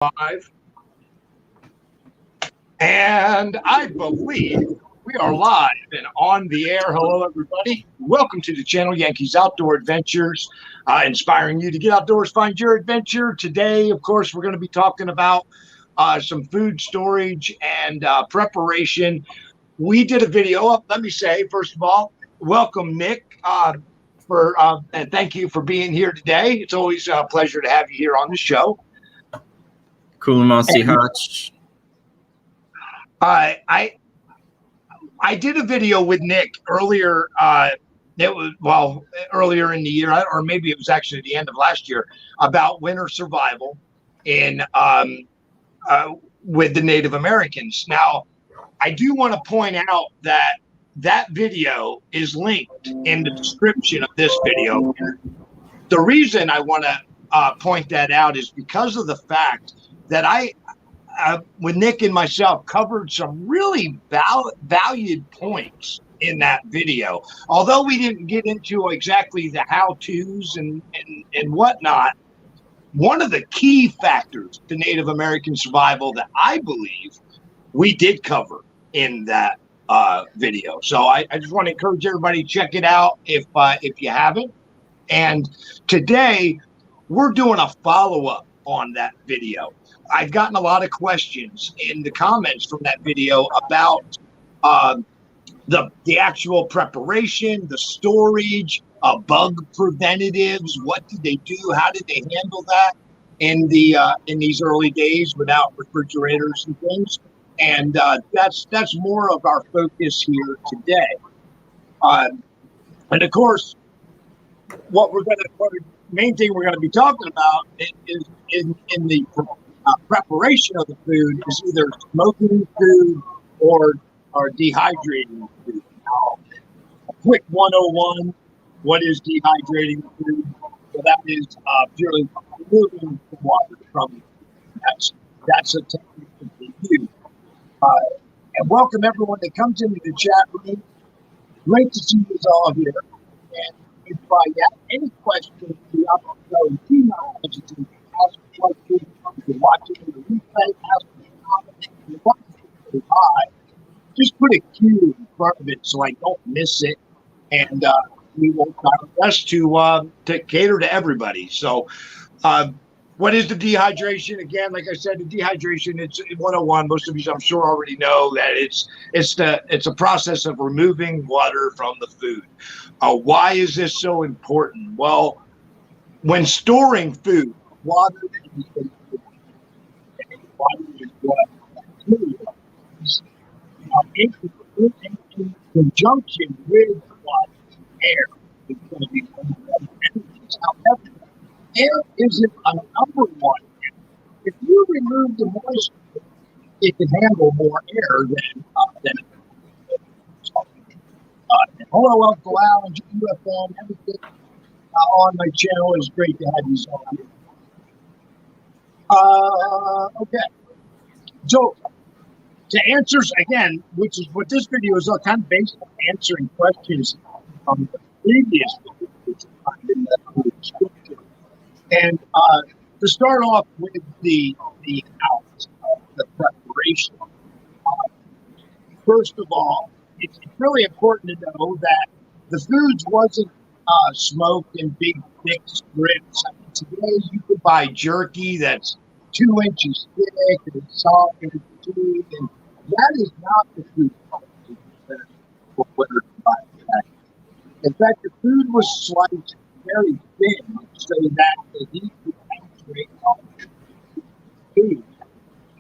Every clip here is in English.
Live. And I believe we are live and on the air. Hello, everybody. Welcome to the channel, Yankees Outdoor Adventures, inspiring you to get outdoors, find your adventure. Today, of course, we're going to be talking about some food storage and preparation. We did a video. Let me say, first of all, welcome, Nick, and thank you for being here today. It's always a pleasure to have you here on the show. Kulamasi Hutch. I did a video with Nick earlier. Earlier in the year, or maybe it was actually the end of last year, about winter survival in with the Native Americans. Now, I do want to point out that video is linked in the description of this video. The reason I want to point that out is because of the fact that I, with Nick and myself, covered some really valued points in that video. Although we didn't get into exactly the how-tos and whatnot, one of the key factors to Native American survival that I believe we did cover in that video. So I just want to encourage everybody to check it out if you haven't. And today we're doing a follow-up on that video. I've gotten a lot of questions in the comments from that video about the actual preparation, the storage, bug preventatives. What did they do? How did they handle that in these early days without refrigerators and things? And that's more of our focus here today. And of course, main thing we're going to be talking about is in the preparation of the food is either smoking food or dehydrating food. Now, a quick 101, what is dehydrating food? So that is purely removing the water from it. That's a technique that we use. And welcome everyone that comes into the chat room. Great to see you all here. And if you have any questions throughout the show, do not hesitate to ask questions. If you're watching the replay, ask me a comment. If you're watching it live, just put a Q in front of it so I don't miss it. And we will try our best to cater to everybody. So, what is the dehydration? Again, like I said, the dehydration, it's 101. Most of you, I'm sure, already know that it's a process of removing water from the food. Why is this so important? Well, when storing food, water is what bacteria is. In conjunction with water, air is going to be one of the energies. However, air isn't a number one. If you remove the moisture, it can handle more air than hello, Uncle Al, and UFM, everything on my channel. Is great to have you all here. Okay. So, to answer, again, which is what this video is kind of based on, answering questions from the previous video, which is in the description. And to start off with the preparation, first of all, it's really important to know that the foods wasn't smoked in big, thick strips. I mean, today you could buy jerky that's 2 inches thick and salt and food, and that is not the food for winter survival. In fact, the food was sliced very thin so that the heat would penetrate on the food.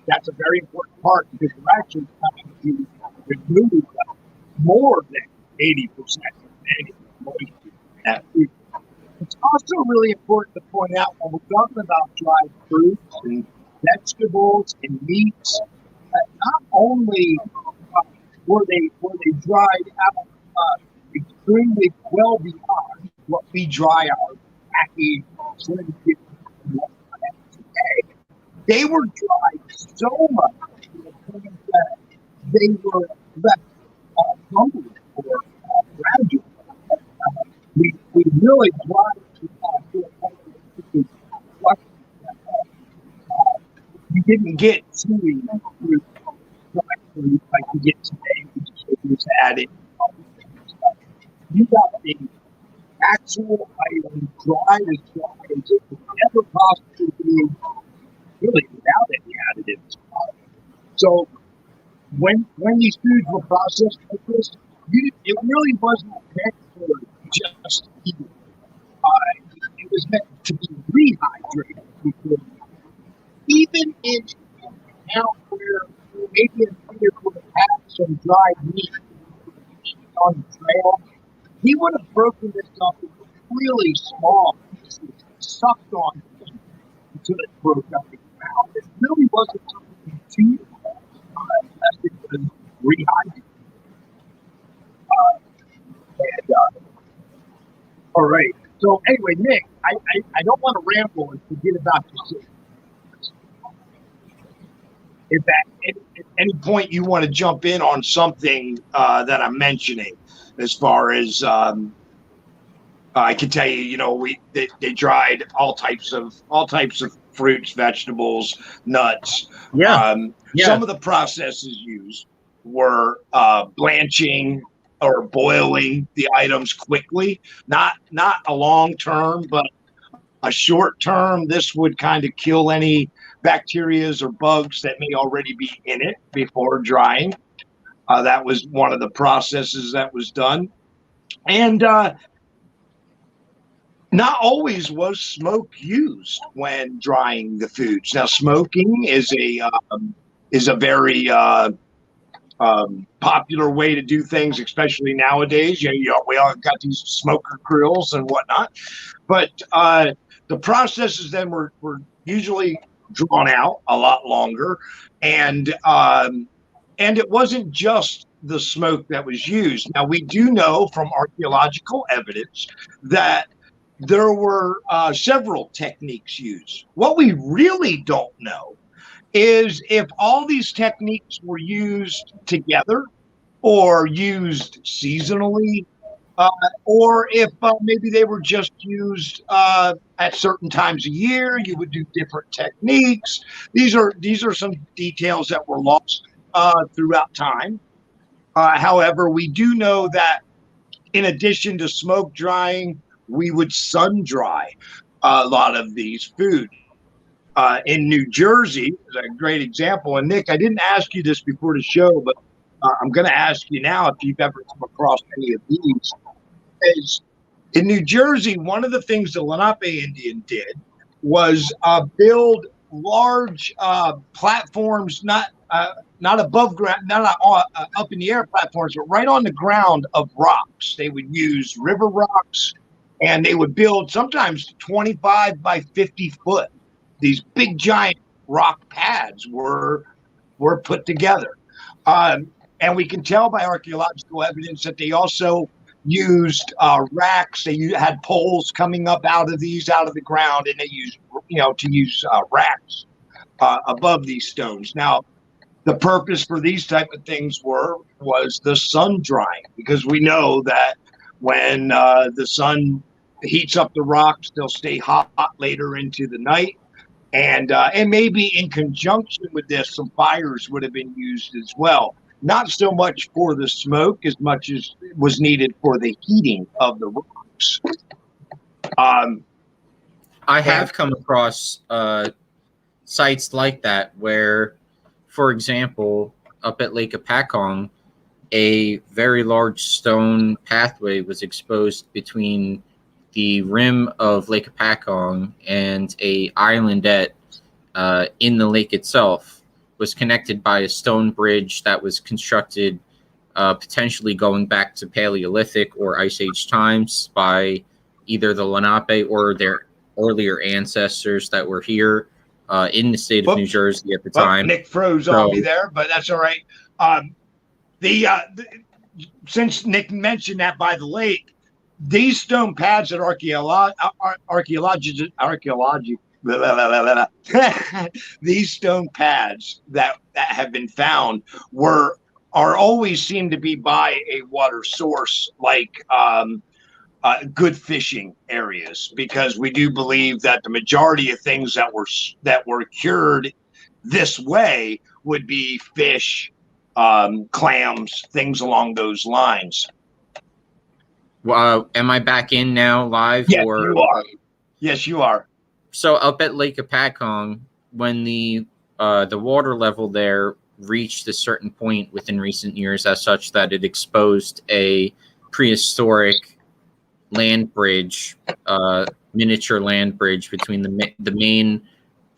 That's a very important part because we're actually trying to remove more than 80% of any moisture in that food. It's also really important to point out when we're talking about dried fruits and vegetables and meats, that not only were they dried out extremely well beyond what we dry our packaged today, they were dried so much to the point that they were left crumbling or fragile. We really dried to the point that you didn't get chewing fruit like you get today, which is added. You got the actual item dry as it could ever possibly be, really without any additives. So when these foods were processed like this, it really wasn't meant for just eating. It was meant to be rehydrated. Because even in now where maybe a deer would have had some dried meat on the trail, he would have broken this up into really small pieces, sucked on it until it broke up in the mouth. It really wasn't something too unless it was rehydrated. All right. So anyway, Nick, I don't want to ramble and forget about this. If at any point you want to jump in on something that I'm mentioning, as far as I can tell you, they dried all types of fruits, vegetables, nuts. Some of the processes used were blanching or boiling the items quickly, not a long term, but a short term. This would kind of kill any bacterias or bugs that may already be in it before drying. That was one of the processes that was done. And not always was smoke used when drying the foods. Now, smoking is a very popular way to do things, especially nowadays. We all got these smoker grills and whatnot. But the processes then were usually drawn out a lot longer, and it wasn't just the smoke that was used. Now, we do know from archaeological evidence that there were several techniques used. What we really don't know is if all these techniques were used together or used seasonally, or if maybe they were just used at certain times a year. You would do different techniques. These are some details that were lost throughout time. However, we do know that in addition to smoke drying, we would sun dry a lot of these foods. In New Jersey is a great example. And Nick, I didn't ask you this before the show, but I'm going to ask you now if you've ever come across any of these. Is in New Jersey, one of the things the Lenape Indian did was build large platforms, not above ground, not up in the air platforms, but right on the ground of rocks. They would use river rocks, and they would build sometimes 25 by 50 foot. These big giant rock pads were put together. And we can tell by archaeological evidence that they also used racks. They had poles coming up out of the ground, and they used, to use racks above these stones. Now, the purpose for these type of things was the sun drying, because we know that when the sun heats up the rocks, they'll stay hot later into the night. And maybe in conjunction with this, some fires would have been used as well. Not so much for the smoke as much as was needed for the heating of the rocks. I have come across sites like that where, for example, up at Lake Apacong, a very large stone pathway was exposed between the rim of Lake Apacong and a islandette in the lake itself, was connected by a stone bridge that was constructed potentially going back to Paleolithic or Ice Age times by either the Lenape or their earlier ancestors that were here in the state of New Jersey at the time. Nick froze on me there, but that's all right. Since Nick mentioned that by the lake, these stone pads that these stone pads that have been found are always seem to be by a water source, like good fishing areas, because we do believe that the majority of things that were cured this way would be fish, clams, things along those lines. Am I back in now live? Yes, or you are. Yes, you are. So up at Lake Apacong, when the water level there reached a certain point within recent years, as such that it exposed a prehistoric land bridge, miniature land bridge between the main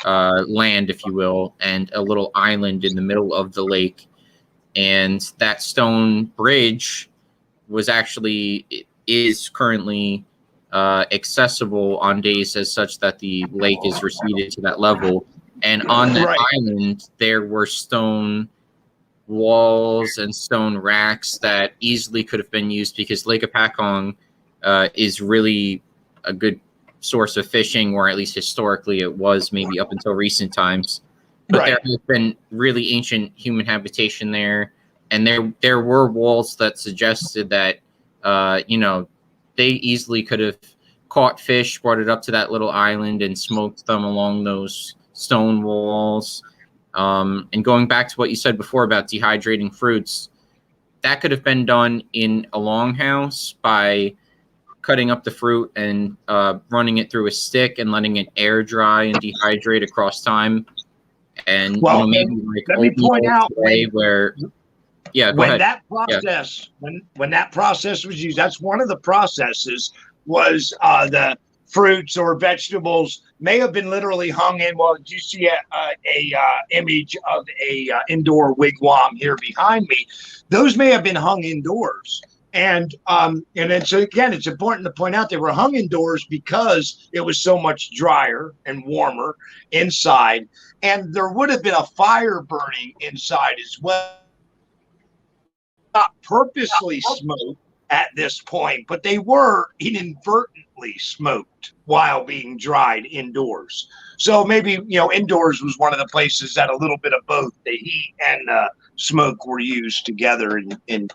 land, if you will, and a little island in the middle of the lake. And that stone bridge is currently accessible on days as such that the lake is receded to that level. And on that island, there were stone walls and stone racks that easily could have been used, because Lake Apacong is really a good source of fishing, or at least historically it was, maybe up until recent times. But there has been really ancient human habitation there, and there were walls that suggested that they easily could have caught fish, brought it up to that little island, and smoked them along those stone walls. And going back to what you said before about dehydrating fruits, that could have been done in a longhouse by cutting up the fruit and running it through a stick and letting it air dry and dehydrate across time. And maybe like let me point out when that process was used, that's one of the processes, was the fruits or vegetables may have been literally hung in. Well, you see a image of a indoor wigwam here behind me. Those may have been hung indoors. And it's important to point out they were hung indoors because it was so much drier and warmer inside, and there would have been a fire burning inside as well. Not purposely smoked at this point, but they were inadvertently smoked while being dried indoors. So maybe, indoors was one of the places that a little bit of both the heat and smoke were used together in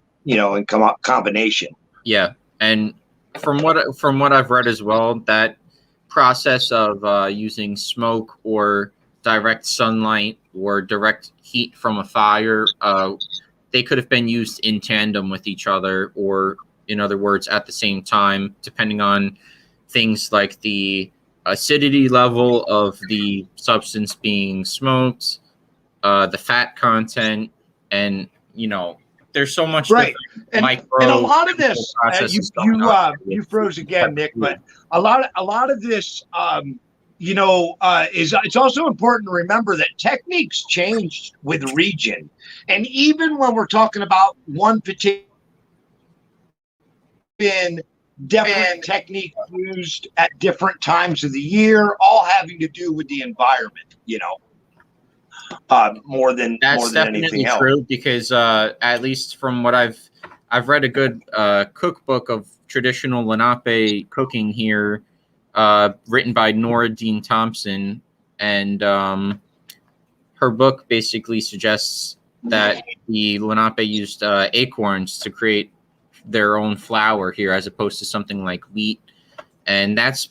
combination. Yeah, and from what I've read as well, that process of using smoke or direct sunlight or direct heat from a fire, they could have been used in tandem with each other, or in other words, at the same time, depending on things like the acidity level of the substance being smoked, the fat content, and there's so much and a lot of this you froze again, Nick, but a lot of this it's also important to remember that techniques changed with region. And even when we're talking about one particular different technique used at different times of the year, all having to do with the environment, more than anything else. True, because at least from what I've read a good cookbook of traditional Lenape cooking here, written by Nora Dean Thompson, and her book basically suggests that the Lenape used acorns to create their own flour here, as opposed to something like wheat. And that's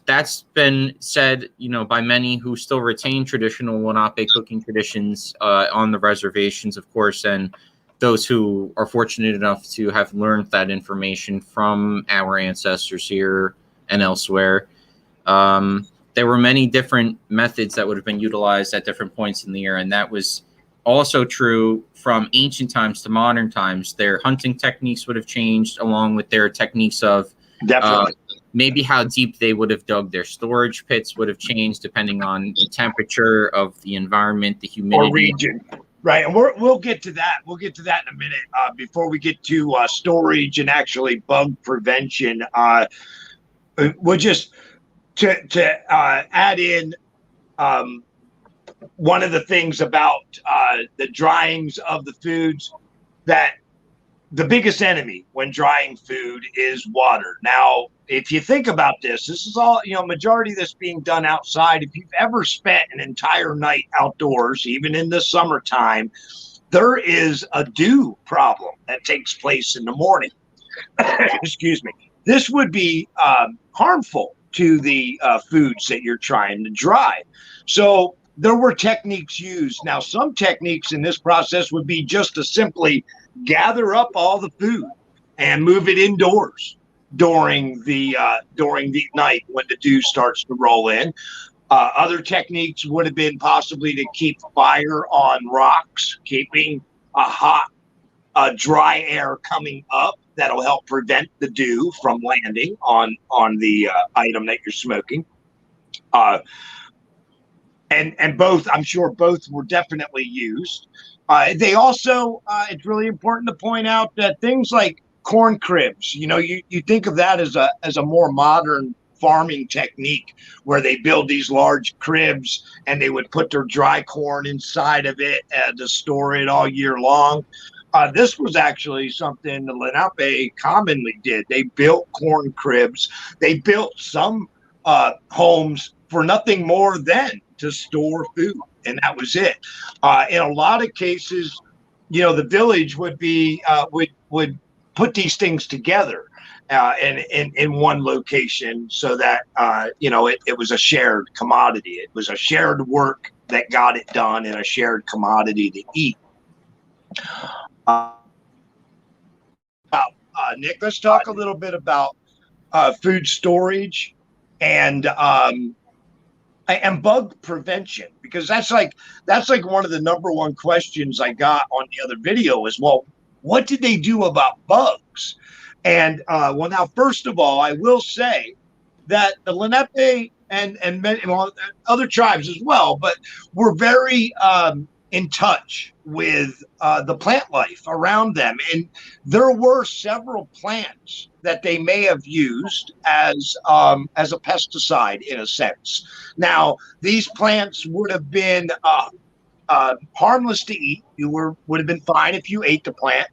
been said, by many who still retain traditional Lenape cooking traditions on the reservations, of course, and those who are fortunate enough to have learned that information from our ancestors here and elsewhere. There were many different methods that would have been utilized at different points in the year, and that was also true from ancient times to modern times. Their hunting techniques would have changed, along with their techniques of maybe how deep they would have dug their storage pits would have changed depending on the temperature of the environment, the humidity. Or region. Right, and we'll get to that. We'll get to that in a minute. Before we get to storage and actually bug prevention, we'll just to add in one of the things about the dryings of the foods, that the biggest enemy when drying food is water. Now, if you think about this is all, majority of this being done outside. If you've ever spent an entire night outdoors, even in the summertime, there is a dew problem that takes place in the morning. Excuse me. This would be harmful to the foods that you're trying to dry. So there were techniques used. Now, some techniques in this process would be just to simply gather up all the food and move it indoors during the night when the dew starts to roll in. Other techniques would have been possibly to keep fire on rocks, keeping a hot, dry air coming up that'll help prevent the dew from landing on the item that you're smoking. And both, I'm sure both were definitely used. They also, it's really important to point out that things like corn cribs, you think of that as a more modern farming technique where they build these large cribs and they would put their dry corn inside of it to store it all year long. This was actually something the Lenape commonly did. They built corn cribs. They built some homes for nothing more than to store food, and that was it. In a lot of cases, the village would be would put these things together in one location so that it was a shared commodity. It was a shared work that got it done and a shared commodity to eat. Nick, let's talk a little bit about food storage and bug prevention, because that's like one of the number one questions I got on the other video is, well, what did they do about bugs? And now, first of all, I will say that the Lenape and many, other tribes as well, but we're very in touch with the plant life around them. And there were several plants that they may have used as a pesticide in a sense. Now, these plants would have been harmless to eat. You would have been fine if you ate the plant,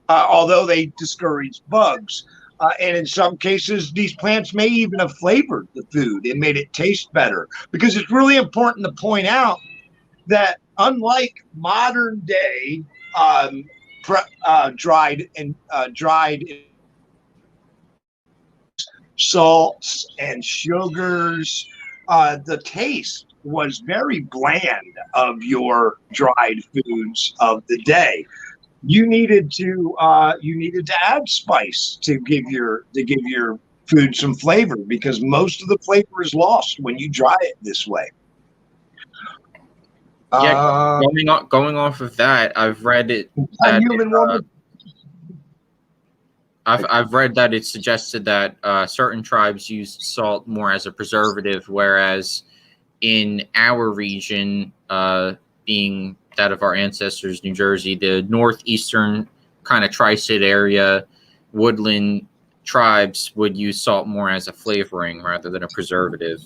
although they discouraged bugs. And in some cases, these plants may even have flavored the food and made it taste better, because it's really important to point out that unlike modern day dried salts and sugars, the taste was very bland of your dried foods of the day. You needed to add spice to give your food some flavor, because most of the flavor is lost when you dry it this way. Yeah, going off of that, I've read it. I've read that it suggested that certain tribes use salt more as a preservative, whereas in our region, being that of our ancestors, New Jersey, the northeastern kind of tri-state area, woodland tribes would use salt more as a flavoring rather than a preservative.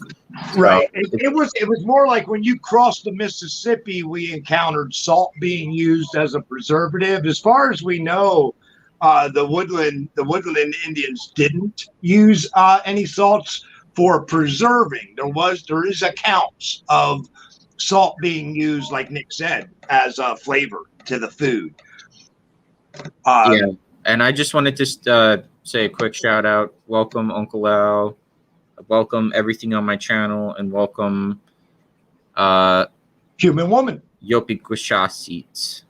Right. It was more like when you crossed the Mississippi, we encountered salt being used as a preservative. As far as we know, the woodland Indians didn't use any salts for preserving. There is accounts of salt being used, like Nick said, as a flavor to the food. Yeah, and I just wanted to say a quick shout out. Welcome, Uncle Al. Welcome everything on my channel, and welcome Human Woman. Yopi Quishasit,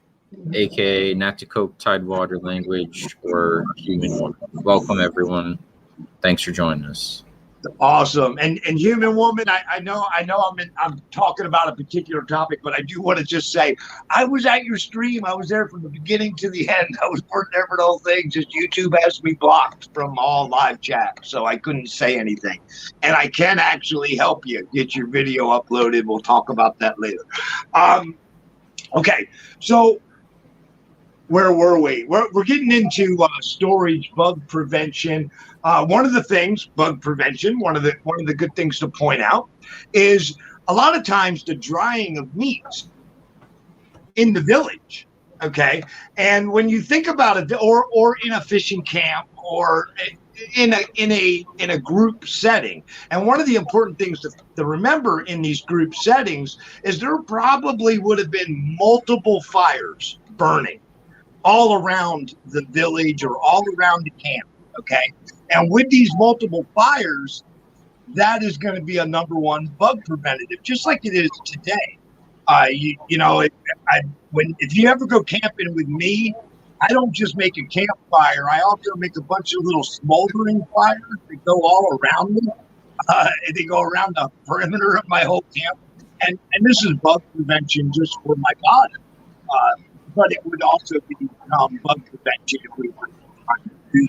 aka Natikoke Tidewater language, or Human Woman. Welcome everyone. Thanks for joining us. Awesome. And Human Woman, I know I'm talking about a particular topic, but I do want to just say I was at your stream. I was there from the beginning to the end. I was working there for the whole thing. Just YouTube has me blocked from all live chat, so I couldn't say anything. And I can actually help you get your video uploaded. We'll talk about that later. Okay, so where were we? We're getting into storage, bug prevention. One of the things, bug prevention, one of the good things to point out is a lot of times the drying of meats in the village. Okay, and when you think about it, or in a fishing camp, or in a group setting, and one of the important things to remember in these group settings is there probably would have been multiple fires burning all around the village or all around the camp. Okay. And with these multiple fires, that is going to be a number one bug preventative, just like it is today. You know, if you ever go camping with me, I don't just make a campfire. I also make a bunch of little smoldering fires that go all around me. They go around the perimeter of my whole camp. And this is bug prevention just for my garden. But it would also become bug prevention if we were trying to do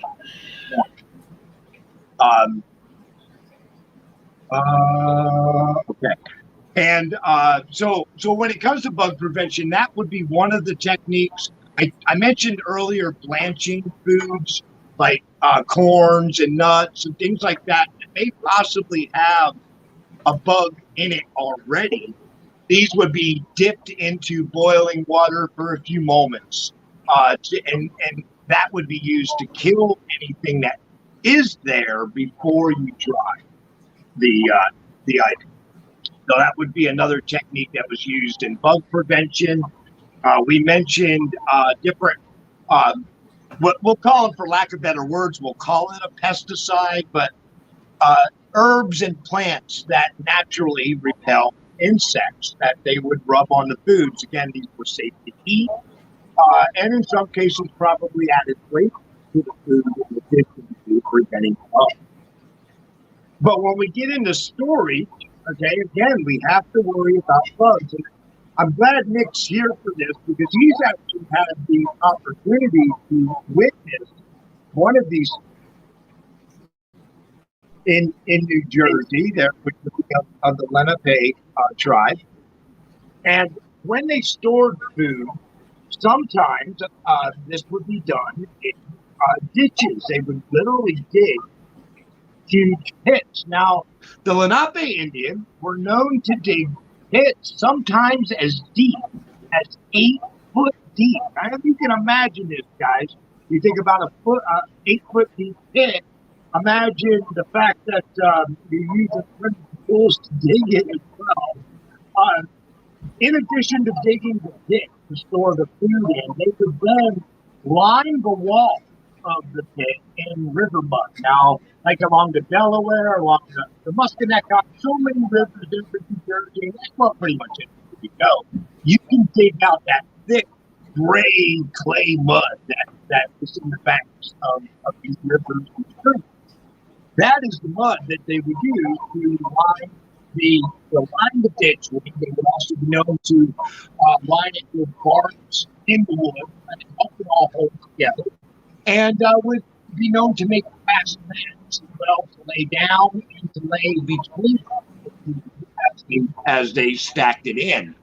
that. Okay. And so when it comes to bug prevention, that would be one of the techniques. I mentioned earlier blanching foods like corns and nuts and things like that may possibly have a bug in it already. These would be dipped into boiling water for a few moments, and that would be used to kill anything that is there before you dry the item. So that would be another technique that was used in bug prevention. We mentioned different, what we'll call them, for lack of better words, we'll call it a pesticide, but herbs and plants that naturally repel insects that they would rub on the foods. Again, these were safe to eat, and in some cases probably added flavor to the food in addition to preventing bugs. But when we get into storage, okay, again, we have to worry about bugs. And I'm glad Nick's here for this because he's actually had the opportunity to witness one of these in New Jersey, there, which was of the Lenape tribe. And when they stored food, sometimes this would be done in ditches. They would literally dig huge pits. Now, the Lenape Indian were known to dig pits sometimes as deep as 8 foot deep. I don't know if you can imagine this, guys. You think about 8 foot deep pit. Imagine the fact that you use tools to dig it as well. In addition to digging the pit to store the food in, they would then line the wall of the pit in river mud. Now, like along the Delaware, along the Musconetcong, so many rivers in New Jersey, that's well pretty much it. You go. You can dig out that thick gray clay mud that is in the banks of these rivers and streams. That is the mud that they would use to line the ditch. They would also be known to line it with barks in the wood and help it all hold together. And would be known to make fast lands as well, to lay down and to lay between as they stacked it in.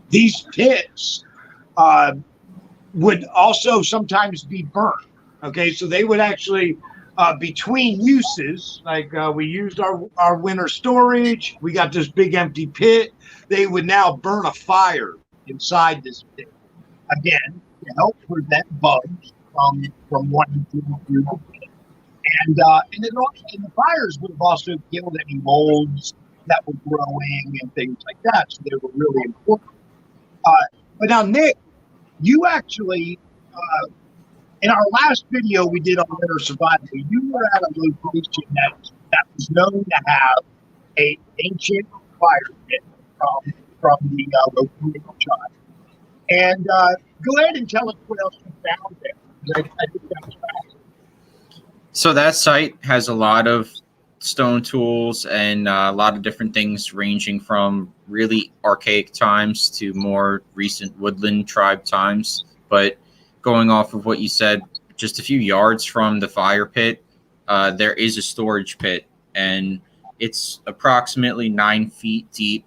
These pits would also sometimes be burnt. Okay, so they would actually, between uses, like we used our winter storage, we got this big empty pit, they would now burn a fire inside this pit. Again, to help prevent bugs from wanting to do the pit. And the fires would have also killed any molds that were growing and things like that. So they were really important. But now, Nick, you actually, in our last video we did on winter survival, you were at a location that was known to have an ancient fire pit from the local tribe. And go ahead and tell us what else you found there. I think that was fascinating. So that site has a lot of stone tools and a lot of different things ranging from really archaic times to more recent woodland tribe times. But going off of what you said, just a few yards from the fire pit, there is a storage pit, and it's approximately 9 feet deep,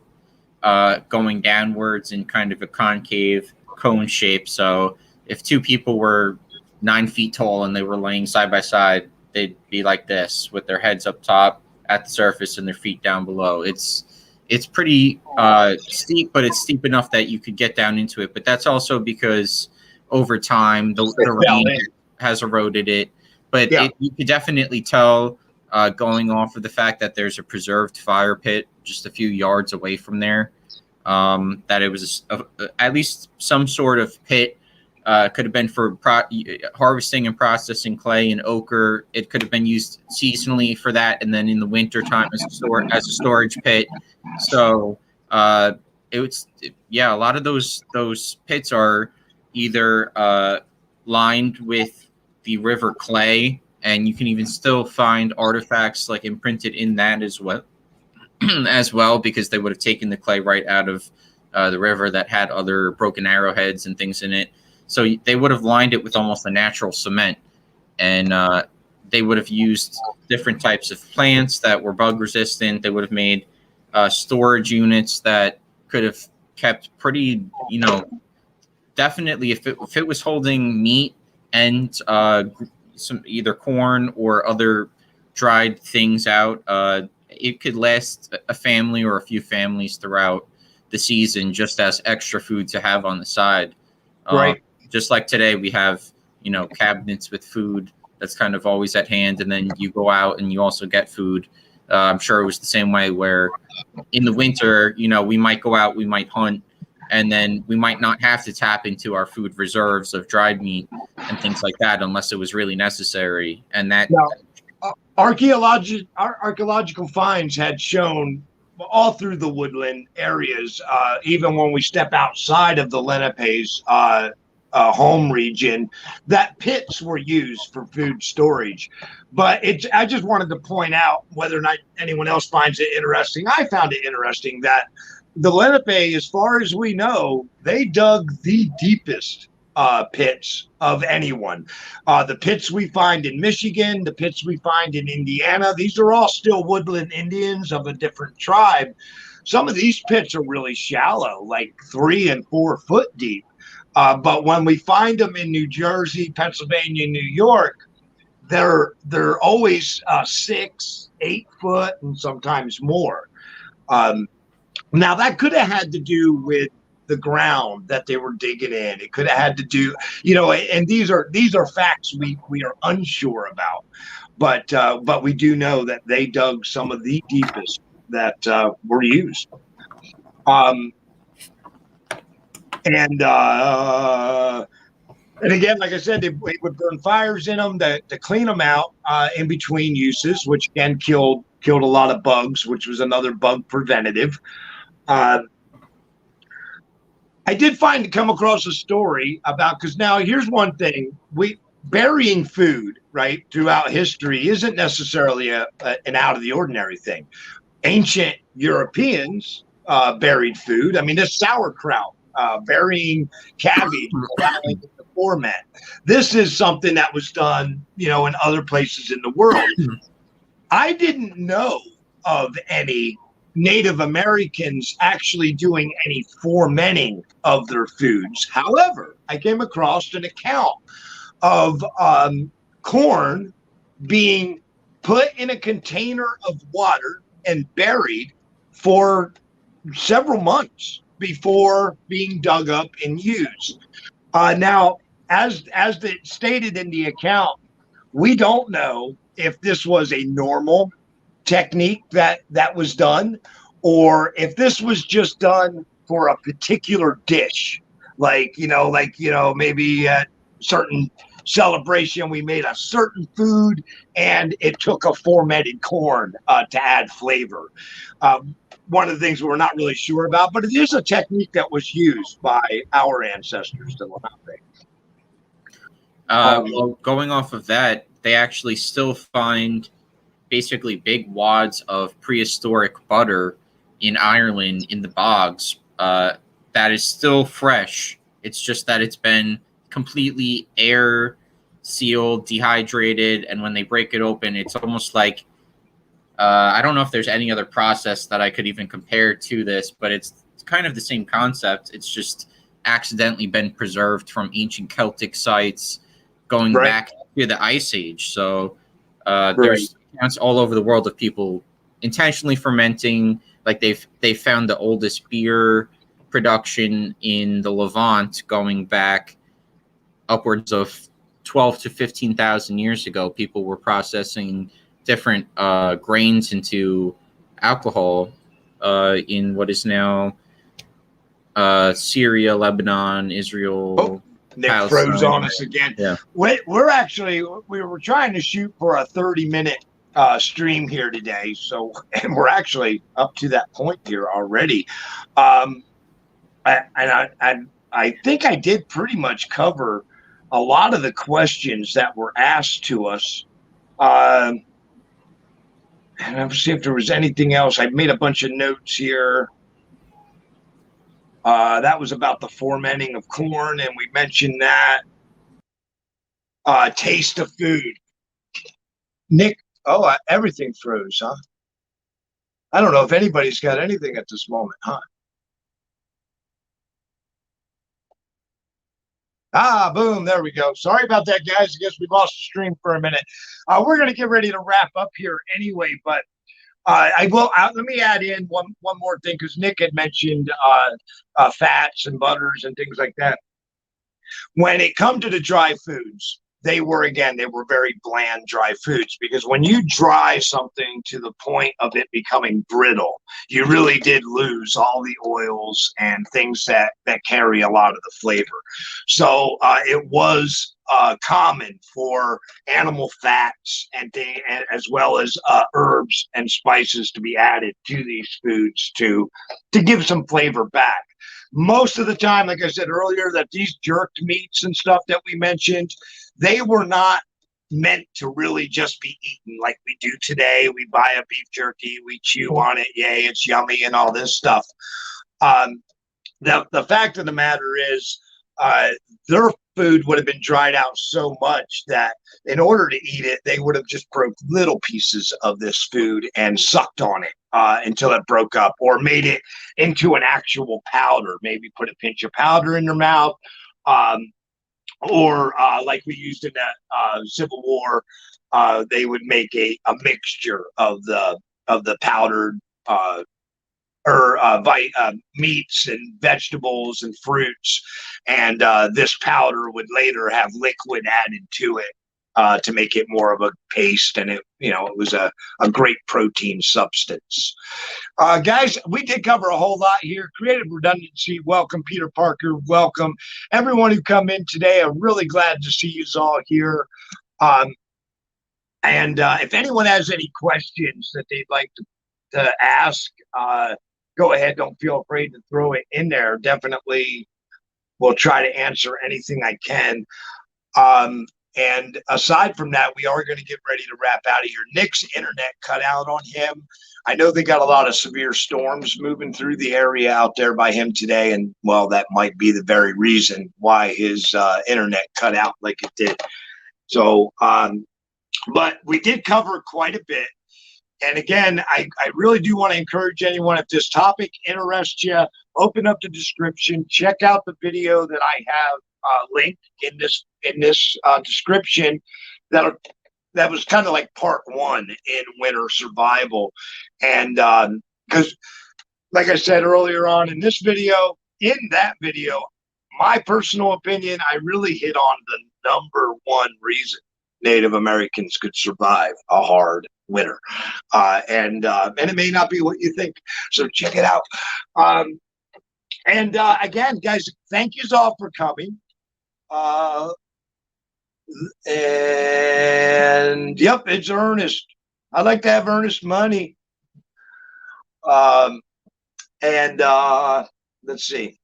going downwards in kind of a concave cone shape. So if two people were 9 feet tall and they were laying side by side, they'd be like this with their heads up top at the surface and their feet down below. It's pretty steep, but it's steep enough that you could get down into it. But that's also because over time the rain has eroded it. But you could definitely tell, going off of the fact that there's a preserved fire pit just a few yards away from there, that it was at least some sort of pit. Could have been for harvesting and processing clay and ochre. It could have been used seasonally for that, and then in the winter time as a storage pit. So a lot of those pits are either lined with the river clay, and you can even still find artifacts like imprinted in that as well, because they would have taken the clay right out of the river that had other broken arrowheads and things in it. So they would have lined it with almost a natural cement, and they would have used different types of plants that were bug resistant. They would have made storage units that could have kept pretty, definitely if it was holding meat and some either corn or other dried things out, it could last a family or a few families throughout the season, just as extra food to have on the side. Right. Just like today, we have, cabinets with food that's kind of always at hand, and then you go out and you also get food. I'm sure it was the same way where in the winter, we might go out, we might hunt, and then we might not have to tap into our food reserves of dried meat and things like that unless it was really necessary. And that archaeological finds had shown all through the woodland areas, even when we step outside of the Lenape's home region, that pits were used for food storage. But I just wanted to point out, whether or not anyone else finds it interesting, I found it interesting that the Lenape, as far as we know, they dug the deepest pits of anyone. The pits we find in Michigan, the pits we find in Indiana, these are all still woodland Indians of a different tribe. Some of these pits are really shallow, like 3 and 4 foot deep. But when we find them in New Jersey, Pennsylvania, New York, they're always 6, 8 foot, and sometimes more. Now that could have had to do with the ground that they were digging in. It could have had to do, and these are facts we are unsure about, but we do know that they dug some of the deepest that were used. And again, like I said, they would burn fires in them to clean them out in between uses, which again killed a lot of bugs, which was another bug preventative. I did come across a story about, because now here's one thing, burying food right throughout history isn't necessarily an out of the ordinary thing. Ancient Europeans buried food. I mean, this sauerkraut, burying cabbage, allowing it to ferment. This is something that was done, in other places in the world. I didn't know of any Native Americans actually doing any fermenting of their foods. However, I came across an account of corn being put in a container of water and buried for several months before being dug up and used. Now, as stated in the account, we don't know if this was a normal technique that was done, or if this was just done for a particular dish, like maybe at certain celebration we made a certain food and it took a fermented corn to add flavor. One of the things we're not really sure about, but it is a technique that was used by our ancestors to Lenape. Well, going off of that, they actually still find basically big wads of prehistoric butter in Ireland in the bogs that is still fresh. It's just that it's been completely air sealed, dehydrated, and when they break it open, it's almost like I don't know if there's any other process that I could even compare to this, but it's kind of the same concept. It's just accidentally been preserved from ancient Celtic sites going back to the Ice Age. So there's accounts all over the world of people intentionally fermenting. Like they found the oldest beer production in the Levant going back upwards of 12 to 15,000 years ago. People were processing different grains into alcohol in what is now Syria, Lebanon, Israel. Nick froze on us again. Yeah. We were trying to shoot for a 30-minute stream here today, and we're actually up to that point here already. I think I did pretty much cover a lot of the questions that were asked to us. And I'll see if there was anything else. I made a bunch of notes here. That was about the fermenting of corn, and we mentioned that. Taste of food. Nick, everything froze, huh? I don't know if anybody's got anything at this moment, huh? Boom, there we go. Sorry about that, guys. I guess we lost the stream for a minute. We're going to get ready to wrap up here anyway, but let me add in one more thing, because Nick had mentioned fats and butters and things like that. When it comes to the dry foods, they were very bland dry foods, because when you dry something to the point of it becoming brittle, you really did lose all the oils and things that carry a lot of the flavor. So it was common for animal fats and as well as herbs and spices to be added to these foods to give some flavor back. Most of the time, like I said earlier, that these jerked meats and stuff that we mentioned, they were not meant to really just be eaten like we do today. We buy a beef jerky, we chew on it, yay, it's yummy and all this stuff. The fact of the matter is, their food would have been dried out so much that in order to eat it, they would have just broke little pieces of this food and sucked on it until it broke up, or made it into an actual powder. Maybe put a pinch of powder in their mouth, or like we used in that Civil War, they would make a mixture of the powdered meats and vegetables and fruits, and this powder would later have liquid added to it to make it more of a paste, and it was a great protein substance. Guys, we did cover a whole lot here. Creative redundancy, welcome. Peter Parker, welcome. Everyone who come in today, I'm really glad to see you all here. And if anyone has any questions that they'd like to ask, go ahead. Don't feel afraid to throw it in there. Definitely will try to answer anything I can. And aside from that, we are going to get ready to wrap out of here. Nick's internet cut out on him. I know they got a lot of severe storms moving through the area out there by him today. And, well, that might be the very reason why his internet cut out like it did. So, but we did cover quite a bit. And again, I really do want to encourage anyone, if this topic interests you, open up the description, check out the video that I have linked in this description. That was kind of like part 1 in winter survival. And because, like I said earlier on in that video, my personal opinion, I really hit on the number 1 reason Native Americans could survive a hard winter, and it may not be what you think, so check it out. And again, guys, thank you all for coming. And yep, it's Ernest. I'd like to have Ernest money. And let's see.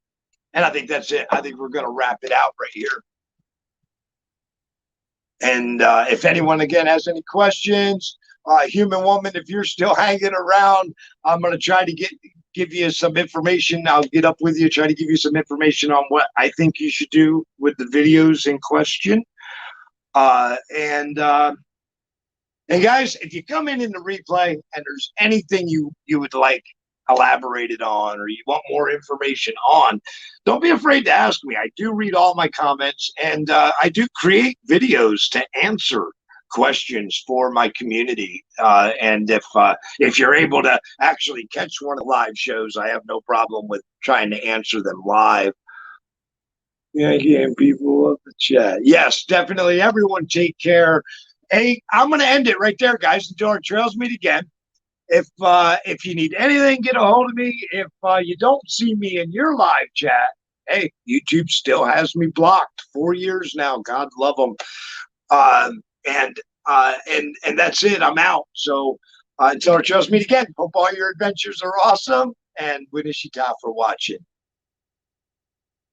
And I think that's it. I think we're going to wrap it out right here. And if anyone, again, has any questions, Human Woman, if you're still hanging around, I'm going to try to give you some information. I'll get up with you, try to give you some information on what I think you should do with the videos in question. And guys, if you come in the replay and there's anything you would like elaborated on, or you want more information on, don't be afraid to ask me. I do read all my comments, and I do create videos to answer questions for my community. And if you're able to actually catch one of the live shows, I have no problem with trying to answer them live. Yeah, people of the chat. Yes, definitely. Everyone take care. Hey, I'm going to end it right there, guys, until our trails meet again. If you need anything, get a hold of me. If you don't see me in your live chat, hey, YouTube still has me blocked 4 years now. God love them. And that's it. I'm out. So until our trails meet again, hope all your adventures are awesome. And Winishita for watching.